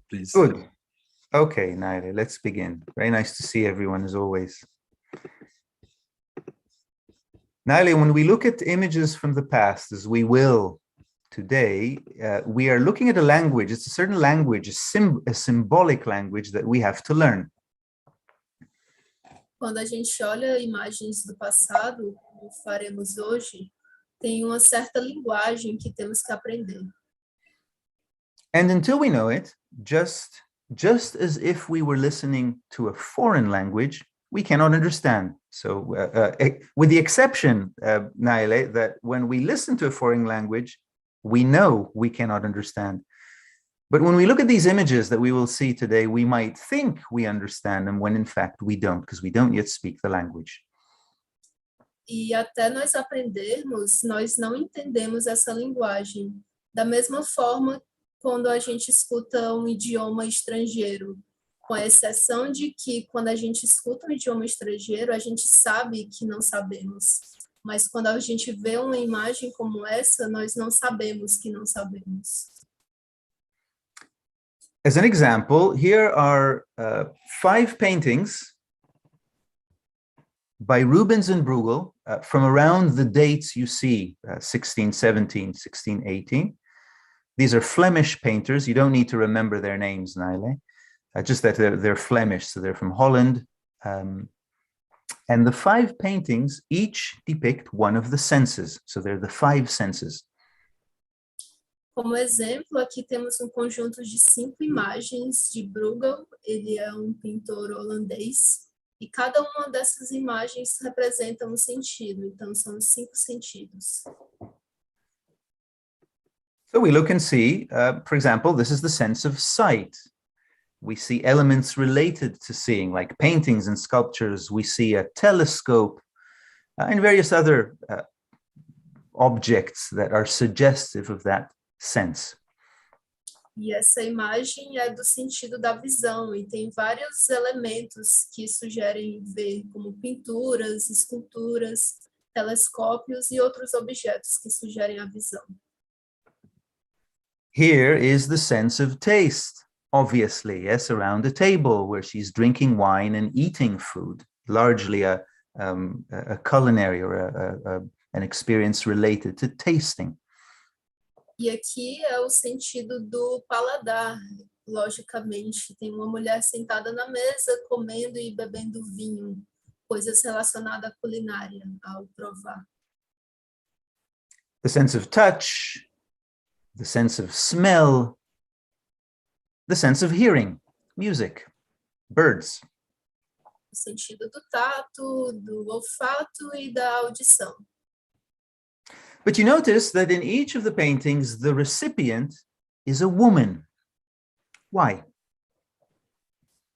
please. Good. Okay, Naile, let's begin. Very nice to see everyone as always. Naile, when we look at images from the past, as we will today, we are looking at a language. It's a certain language, a symbolic language that we have to learn. Quando a gente olha imagens do passado, como faremos hoje, tem uma certa linguagem que temos que aprender. And until we know it, just as if we were listening to a foreign language, we cannot understand. So with the exception, Naile, that when we listen to a foreign language, we know we cannot understand. But when we look at these images that we will see today, we might think we understand them when in fact we don't, because we don't yet speak the language. E até nós aprendermos, nós não entendemos essa linguagem. Da mesma forma, quando a gente escuta um idioma estrangeiro, com a exceção de que quando a gente escuta um idioma estrangeiro, a gente sabe que não sabemos. Mas quando a gente vê uma imagem como essa, nós não sabemos que não sabemos. As an example, here are 5 paintings by Rubens and Bruegel from around the dates you see, 1617, 1618. These are Flemish painters. You don't need to remember their names, Naile. Just that they're Flemish, so they're from Holland. And the 5 paintings each depict one of the senses. So they're the 5 senses. Como exemplo, aqui temos conjunto de 5 imagens de Bruegel. Ele é pintor holandês. E cada uma dessas imagens representa um sentido. Então, são 5 sentidos. So we look and see, for example, this is the sense of sight. We see elements related to seeing, like paintings and sculptures. We see a telescope and various other objects that are suggestive of that sense. E essa imagem é do sentido da visão, e tem vários elementos que sugerem ver, como pinturas, esculturas, telescópios e outros objetos que sugerem a visão. Here is the sense of taste, obviously, yes, around a table where she's drinking wine and eating food, largely a culinary or an experience related to tasting. E aqui é o sentido do paladar, logicamente. Tem uma mulher sentada na mesa, comendo e bebendo vinho, coisas relacionadas à culinária, ao provar. The sense of touch, the sense of smell, the sense of hearing, music, birds. O sentido do tato, do olfato e da audição. But you notice that in each of the paintings, the recipient is a woman. Why?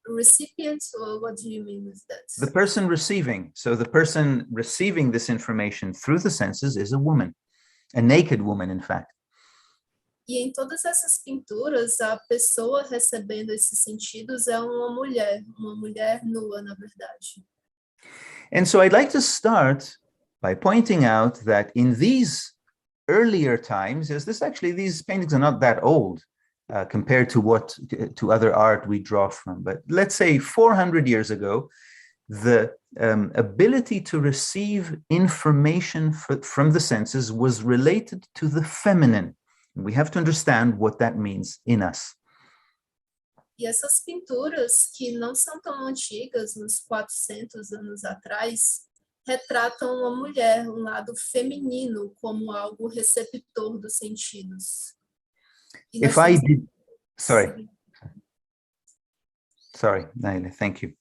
Recipient, or what do you mean with that? The person receiving. So the person receiving this information through the senses is a woman, a naked woman, in fact. E em todas essas pinturas, a pessoa recebendo esses sentidos é uma mulher nua, na verdade. And so I'd like to start by pointing out that in these earlier times, these paintings are not that old compared to other art we draw from, but let's say 400 years ago, the ability to receive information from the senses was related to the feminine. We have to understand what that means in us. E essas pinturas, que não são tão antigas, uns 400 anos atrás, retratam uma mulher, um lado feminino, como algo receptor dos sentidos. Sorry, Naila, thank you.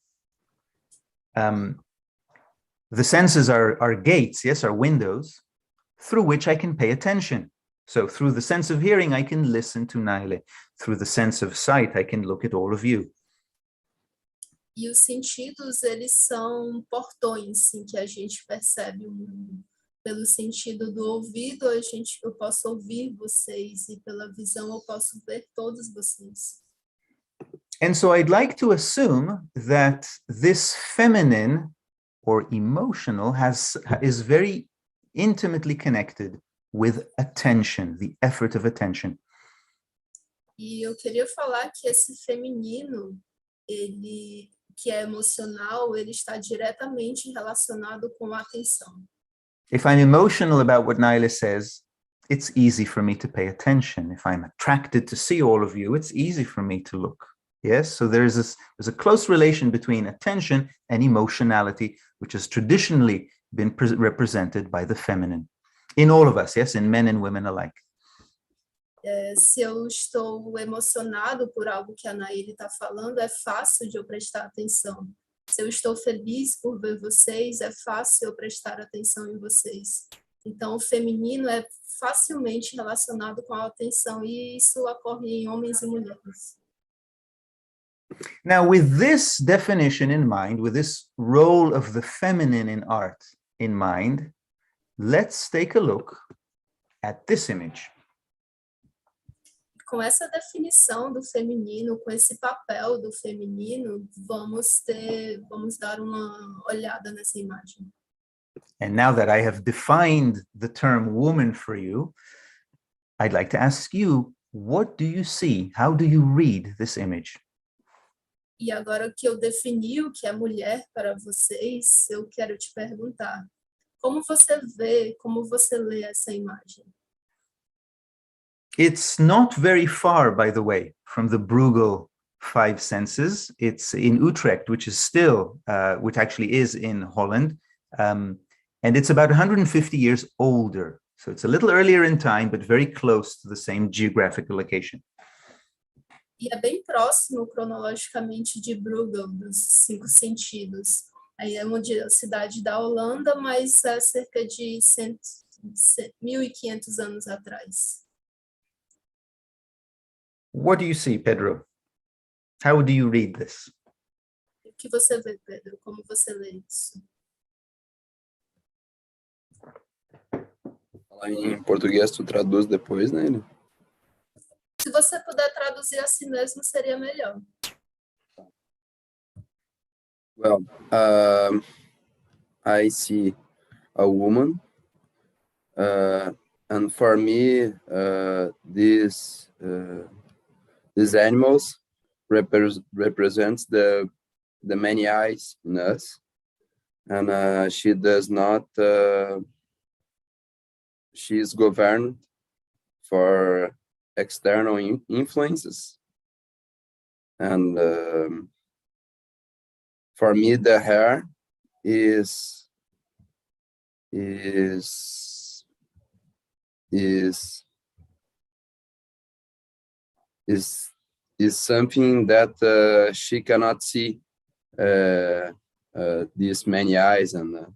The senses are gates, yes, are windows through which I can pay attention. So through the sense of hearing, I can listen to Naila. Through the sense of sight, I can look at all of you. E os sentidos, eles são portões em que a gente percebe o mundo. Pelo sentido do ouvido, eu posso ouvir vocês, e pela visão eu posso ver todos vocês. And so I'd like to assume that this feminine or emotional is very intimately connected with attention, the effort of attention. E eu queria falar que esse feminino, ele que é emocional, ele está diretamente relacionado com a atenção. If I'm emotional about what Naila says, it's easy for me to pay attention. If I'm attracted to see all of you, it's easy for me to look. Yes, so there's a close relation between attention and emotionality, which has traditionally been represented by the feminine in all of us, yes, in men and women alike. Se eu estou emocionado por algo que a Naile está falando, é fácil de eu prestar atenção. Se eu estou feliz por ver vocês, é fácil eu prestar atenção em vocês. Então, o feminino é facilmente relacionado com a atenção, e isso ocorre em homens e mulheres. Now, with this definition in mind, with this role of the feminine in art in mind, let's take a look at this image. Com essa definição do feminino, com esse papel do feminino, vamos dar uma olhada nessa imagem. And now that I have defined the term woman for you, I'd like to ask you, what do you see? How do you read this image? E agora que eu defini o que é mulher para vocês, eu quero te perguntar, como você vê, como você lê essa imagem? It's not very far, by the way, from the Bruegel five senses. It's in Utrecht, which actually is in Holland. And it's about 150 years older. So it's a little earlier in time, but very close to the same geographical location. E é bem próximo, cronologicamente, de Bruegel, dos cinco sentidos. Aí é uma cidade da Holanda, mas é cerca de 1.500 anos atrás. What do you see, Pedro? How do you read this? O que você vê, Pedro? Como você lê isso? Falar em português, tu traduz depois, né? Se você puder traduzir a si mesmo, seria melhor. Well, I see a woman, and for me, these animals represents the many eyes in us, and she does not. She is governed for external influences, and for me, the hair is something that she cannot see these many eyes, and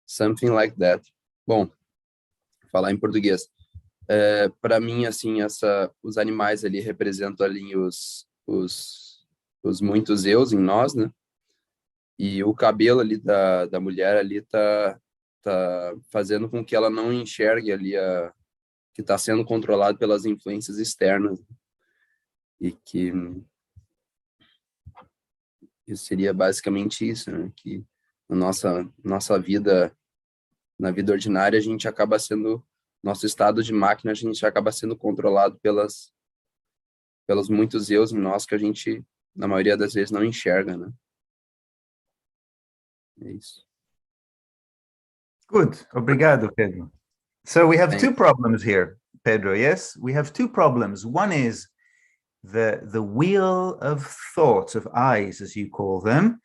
something like that. Bom, falar em português. Para mim, assim, os animais ali representam ali os muitos eus em nós, né? E o cabelo ali da mulher ali tá fazendo com que ela não enxergue ali que está sendo controlado pelas influências externas, e que seria basicamente isso, né? Que na nossa vida, na vida ordinária, a gente acaba sendo, nosso estado de máquina, a gente acaba sendo controlado pelos muitos eus em nós que a gente, na maioria das vezes, não enxerga, né? É isso. Good. Obrigado, Pedro. So we have two problems here, Pedro, yes? We have two problems. One is the wheel of thoughts, of eyes, as you call them,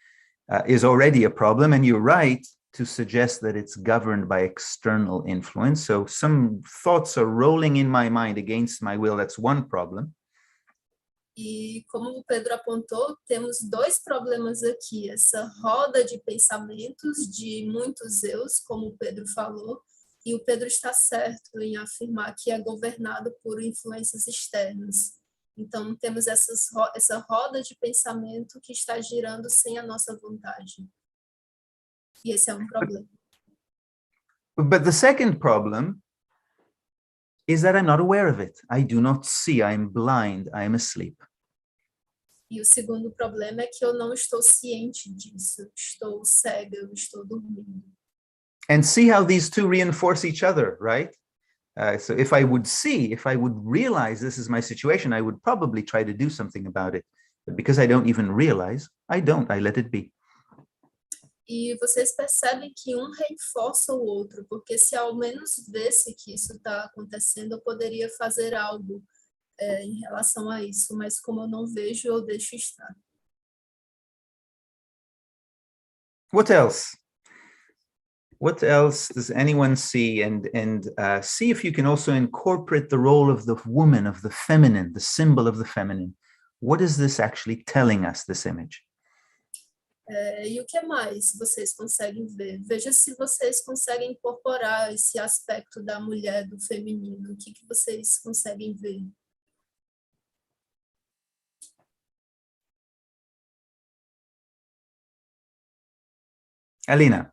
is already a problem, and you're right to suggest that it's governed by external influence. So some thoughts are rolling in my mind against my will. That's one problem. E como o Pedro apontou, temos dois problemas aqui. Essa roda de pensamentos de muitos eus, como o Pedro falou, e o Pedro está certo em afirmar que é governado por influências externas. Então, temos essa roda de pensamento que está girando sem a nossa vontade. E esse é um problema. But the second problem is that I'm not aware of it. I do not see, I'm blind, I'm asleep. E o segundo problema é que eu não estou ciente disso. Estou cega, eu estou dormindo. And see how these two reinforce each other, right? So if I would realize this is my situation, I would probably try to do something about it. But because I don't even realize, I let it be. E vocês percebem que um reforça o outro, porque se ao menos visse que isso está acontecendo, eu poderia fazer algo em relação a isso, mas como eu não vejo, eu deixo estar. What else? What else does anyone see? And see if you can also incorporate the role of the woman, of the feminine, the symbol of the feminine. What is this actually telling us, this image? E o que mais vocês conseguem ver? Veja se vocês conseguem incorporar esse aspecto da mulher, do feminino. O que vocês conseguem ver? Alina.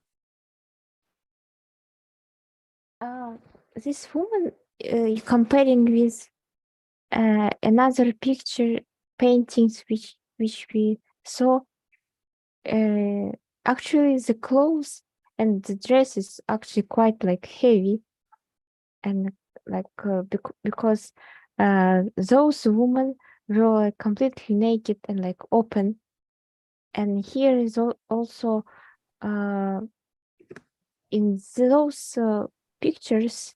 This woman comparing with another picture paintings which we saw. Actually, the clothes and the dress is actually quite like heavy, and like because those women were like completely naked and like open, and here is also in those pictures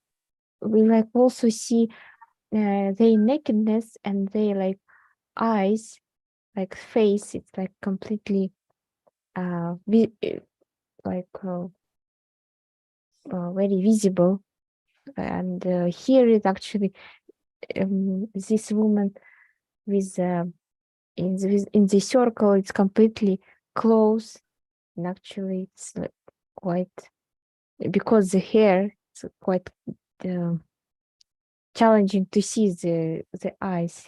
we like also see their nakedness and their like eyes, like face. It's like completely very visible, and here is actually this woman with in the circle. It's completely closed, and actually it's like quite, because the hair is quite challenging to see the eyes.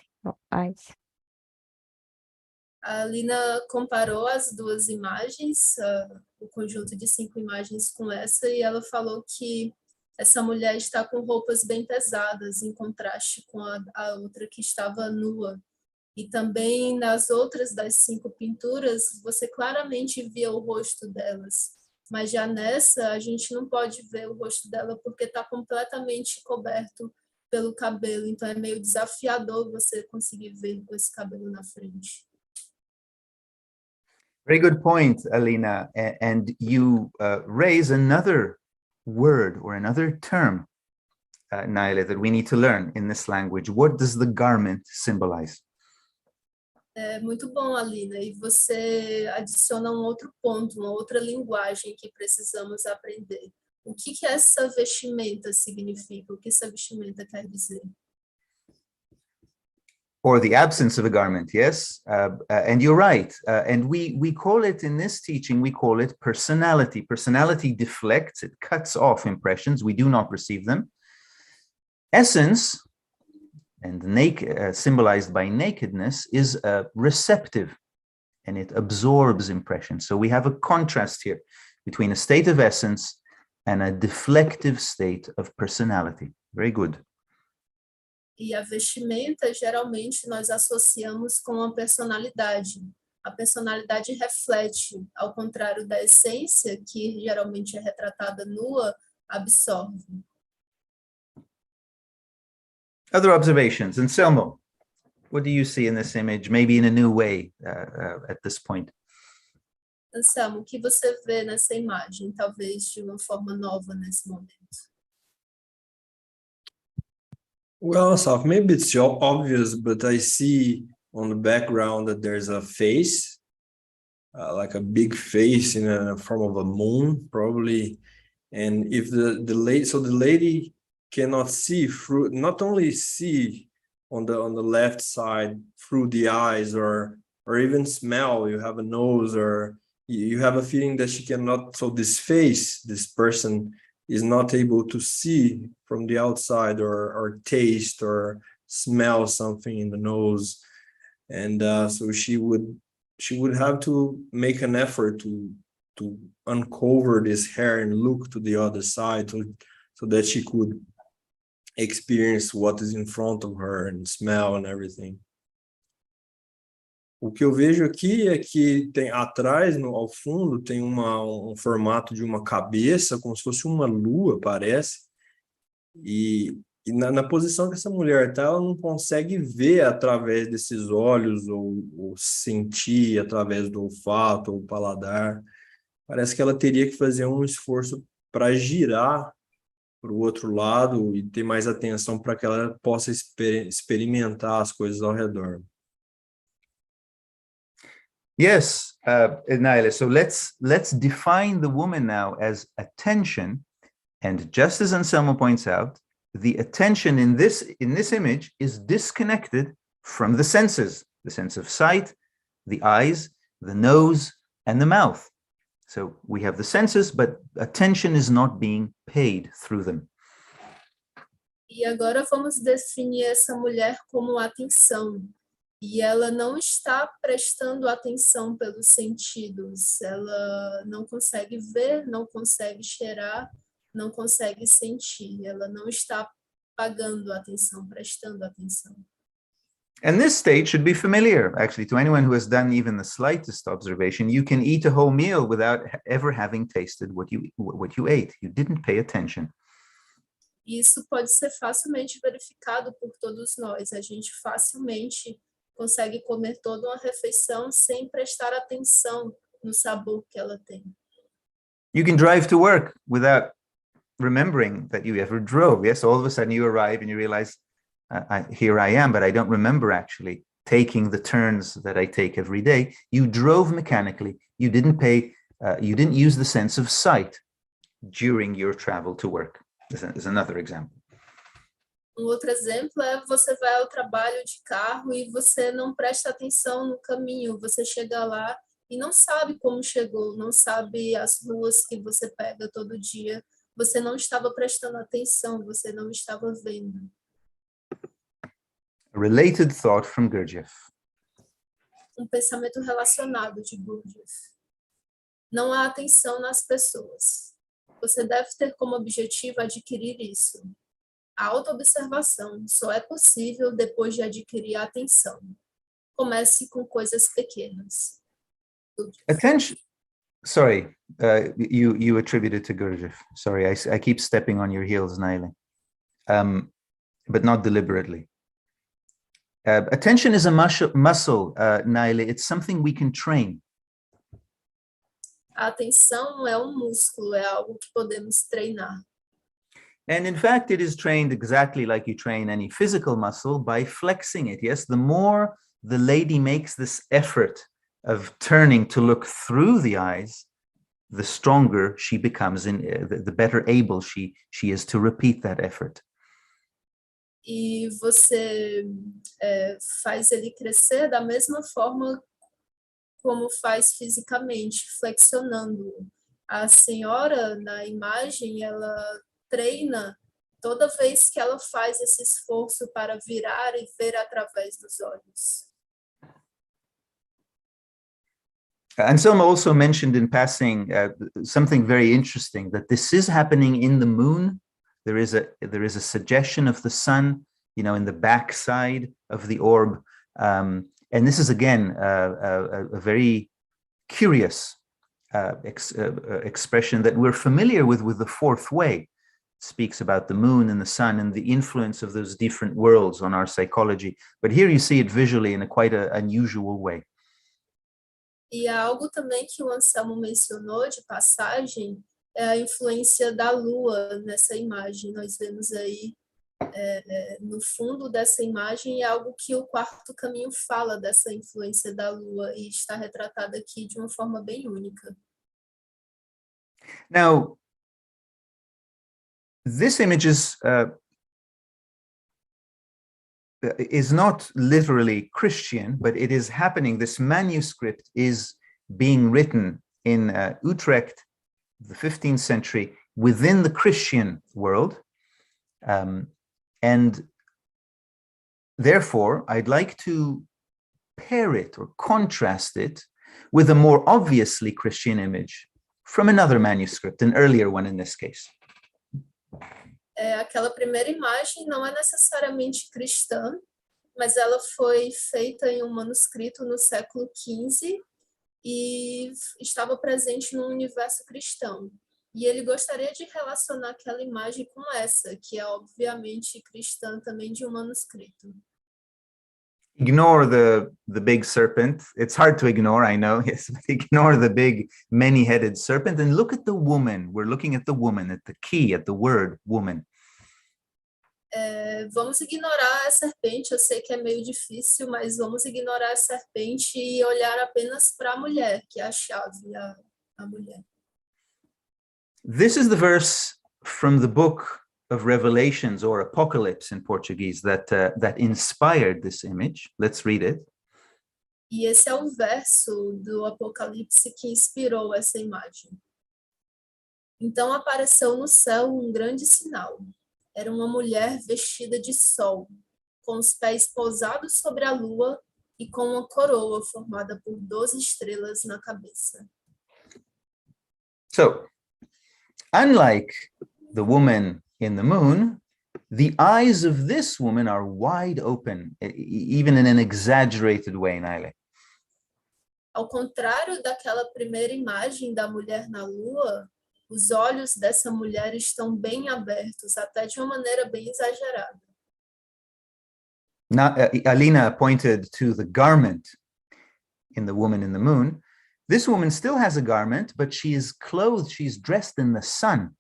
A Lina comparou as duas imagens, o conjunto de 5 imagens com essa, e ela falou que essa mulher está com roupas bem pesadas, em contraste com a outra que estava nua. E também nas outras das 5 pinturas, você claramente via o rosto delas. Mas já nessa, a gente não pode ver o rosto dela porque está completamente coberto pelo cabelo. Então é meio desafiador você conseguir ver com esse cabelo na frente. Very good point, Alina. And you raise another word or another term, Naila, that we need to learn in this language. What does the garment symbolize? Muito bom, Alina. E você adiciona um outro ponto, uma outra linguagem que precisamos aprender. O que essa vestimenta significa? O que essa vestimenta quer dizer? Or the absence of a garment, yes? And you're right. And we call it, in this teaching, we call it personality. Personality deflects, it cuts off impressions. We do not receive them. Essence, and symbolized by nakedness, is receptive, and it absorbs impressions. So we have a contrast here between a state of essence and a deflective state of personality. Very good. E a vestimenta, geralmente, nós associamos com a personalidade. A personalidade reflete, ao contrário da essência, que geralmente é retratada nua, absorve. Other observations. Anselmo, what do you see in this image, maybe in a new way at this point? Anselmo, o que você vê nessa imagem, talvez de uma forma nova nesse momento? Well, Asaf, maybe it's obvious, but I see on the background that there's a face, like a big face in a form of a moon, probably. And if the lady cannot see through, not only see on the left side through the eyes, or even smell. You have a nose, or you have a feeling that she cannot. So this face, this person, is not able to see from the outside, or taste or smell something in the nose, and so she would have to make an effort to uncover this hair and look to the other side, so that she could experience what is in front of her and smell and everything. O que eu vejo aqui é que tem atrás, ao fundo, tem um formato de uma cabeça, como se fosse uma lua, parece. E E na posição que essa mulher está, ela não consegue ver através desses olhos ou sentir através do olfato ou paladar. Parece que ela teria que fazer um esforço para girar para o outro lado e ter mais atenção para que ela possa experimentar as coisas ao redor. Yes, Naila. So let's define the woman now as attention, and just as Anselmo points out, the attention in this image is disconnected from the senses, the sense of sight, the eyes, the nose, and the mouth. So we have the senses, but attention is not being paid through them. E agora vamos definir essa mulher como atenção. E ela não está prestando atenção pelos sentidos. Ela não consegue ver, não consegue cheirar, não consegue sentir. Ela não está pagando atenção, prestando atenção. And this state should be familiar, actually, to anyone who has done even the slightest observation. You can eat a whole meal without ever having tasted what you ate. You didn't pay attention. Isso pode ser facilmente verificado por todos nós. A gente facilmente consegue comer toda uma refeição sem prestar atenção no sabor que ela tem. You can drive to work without remembering that you ever drove. Yes, all of a sudden you arrive and you realize, here I am, but I don't remember actually taking the turns that I take every day. You drove mechanically. You didn't use the sense of sight during your travel to work. Is another example. Outro exemplo é você vai ao trabalho de carro e você não presta atenção no caminho. Você chega lá e não sabe como chegou, não sabe as ruas que você pega todo dia. Você não estava prestando atenção, você não estava vendo. A related thought from Gurdjieff. Pensamento relacionado de Gurdjieff. Não há atenção nas pessoas. Você deve ter como objetivo adquirir isso. A auto-observação só é possível depois de adquirir a atenção. Comece com coisas pequenas. Attention. Sorry, you attributed to Gurdjieff. Sorry, I keep stepping on your heels, Naila, but not deliberately. Attention is a muscle, Naila. It's something we can train. A atenção é músculo, é algo que podemos treinar. And in fact, it is trained exactly like you train any physical muscle by flexing it. Yes, the more the lady makes this effort of turning to look through the eyes, the stronger she becomes, the better able she is to repeat that effort. E você faz ele crescer da mesma forma como faz fisicamente, flexionando. A senhora, na imagem, ela treina toda vez que ela faz esse esforço para virar e ver através dos olhos. Anselmo also mentioned in passing something very interesting, that this is happening in the moon. There is a suggestion of the sun, in the backside of the orb. And this is, again, a very curious expression that we're familiar with the fourth way. It speaks about the moon and the sun and the influence of those different worlds on our psychology. But here you see it visually in a quite unusual way. E há algo também que o Anselmo mencionou de passagem, é a influência da lua nessa imagem. Nós vemos aí, no fundo dessa imagem, é algo que o quarto caminho fala dessa influência da lua e está retratado aqui de uma forma bem única. Now, this image is not literally Christian, but it is happening. This manuscript is being written in Utrecht, the 15th century, within the Christian world. And therefore, I'd like to pair it or contrast it with a more obviously Christian image from another manuscript, an earlier one in this case. Aquela primeira imagem não é necessariamente cristã, mas ela foi feita em um manuscrito no século XV e estava presente no universo cristão. E ele gostaria de relacionar aquela imagem com essa, que é obviamente cristã também de um manuscrito. Ignore the big serpent. It's hard to ignore, I know. Yes, ignore the big many-headed serpent and look at the woman. We're looking at the woman, at the key, at the word woman. Vamos ignorar a serpente. Eu sei que é meio difícil, mas vamos ignorar a serpente e olhar apenas para a mulher, que é a chave, a mulher. This is the verse from the book of Revelations, or Apocalypse in Portuguese, that inspired this image. Let's read it. E esse é o verso do Apocalipse que inspirou essa imagem. Então apareceu no céu um grande sinal. Era uma mulher vestida de sol, com os pés pousados sobre a lua e com uma coroa formada por 12 estrelas na cabeça. So, unlike the woman in the moon, the eyes of this woman are wide open, even in an exaggerated way, Naile. Ao contrário daquela primeira imagem da mulher na lua, os olhos dessa mulher estão bem abertos, até de uma maneira bem exagerada. Now, Alina pointed to the garment in the woman in the moon. This woman still has a garment, but she is clothed, she's dressed in the sun,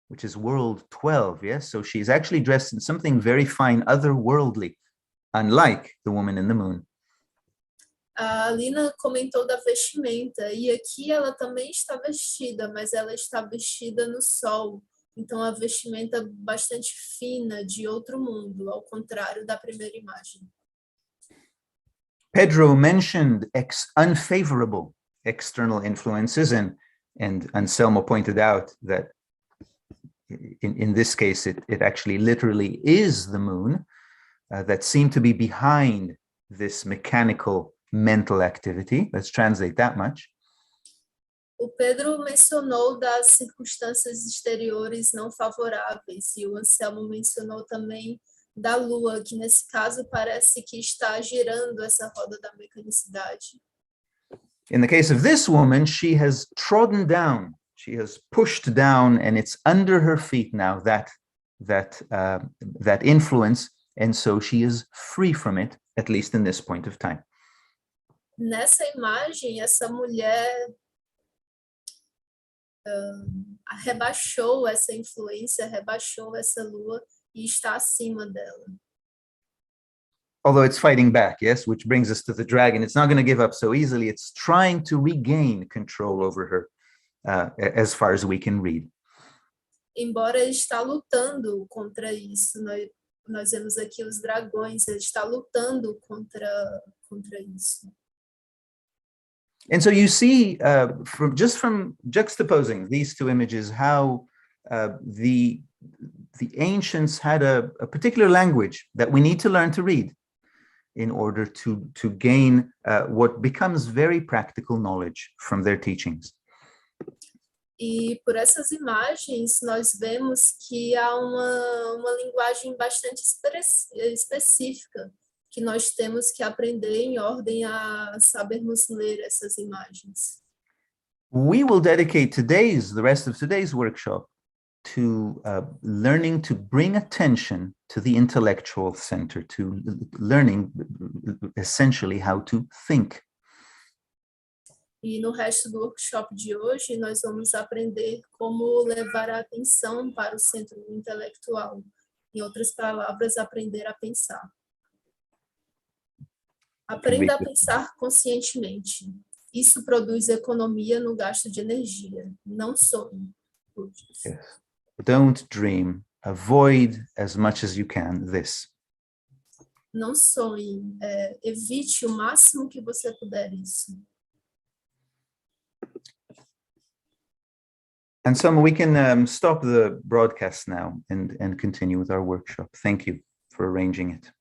which is world 12, yes? So she's actually dressed in something very fine, otherworldly, unlike the woman in the moon. A Alina comentou da vestimenta, e aqui ela também está vestida, mas ela está vestida no sol. Então, a vestimenta bastante fina, de outro mundo, ao contrário da primeira imagem. Pedro mentioned unfavorable external influences, and Anselmo pointed out that in this case, it actually literally is the moon that seem to be behind this mechanical mental activity. Let's translate that much. O Pedro mencionou das circunstâncias exteriores não favoráveis, e o Anselmo mencionou também da lua, que nesse caso parece que está girando essa roda da mecanicidade. In the case of this woman, she has trodden down, she has pushed down, and it's under her feet now, that influence, and so she is free from it, at least in this point of time. Nessa imagem, essa mulher rebaixou essa influência, rebaixou essa lua e está acima dela. Although it's fighting back, yes, which brings us to the dragon. It's not going to give up so easily. It's trying to regain control over her, as far as we can read. Embora ele está lutando contra isso, nós vemos aqui os dragões, ele está lutando contra isso. And so you see, from juxtaposing these two images, how the ancients had a particular language that we need to learn to read in order to gain what becomes very practical knowledge from their teachings. E por essas imagens, nós vemos que há uma linguagem bastante específica que nós temos que aprender em ordem a sabermos ler essas imagens. We will dedicate the rest of today's workshop to learning to bring attention to the intellectual center, to learning essentially how to think. E no resto do workshop de hoje, nós vamos aprender como levar a atenção para o centro intelectual. Em outras palavras, aprender a pensar. Aprenda a pensar conscientemente. Isso produz economia no gasto de energia. Não sonhe. Yes. Don't dream. Avoid as much as you can this. Não sonhe. Evite o máximo que você puder isso. And so we can stop the broadcast now and continue with our workshop. Thank you for arranging it.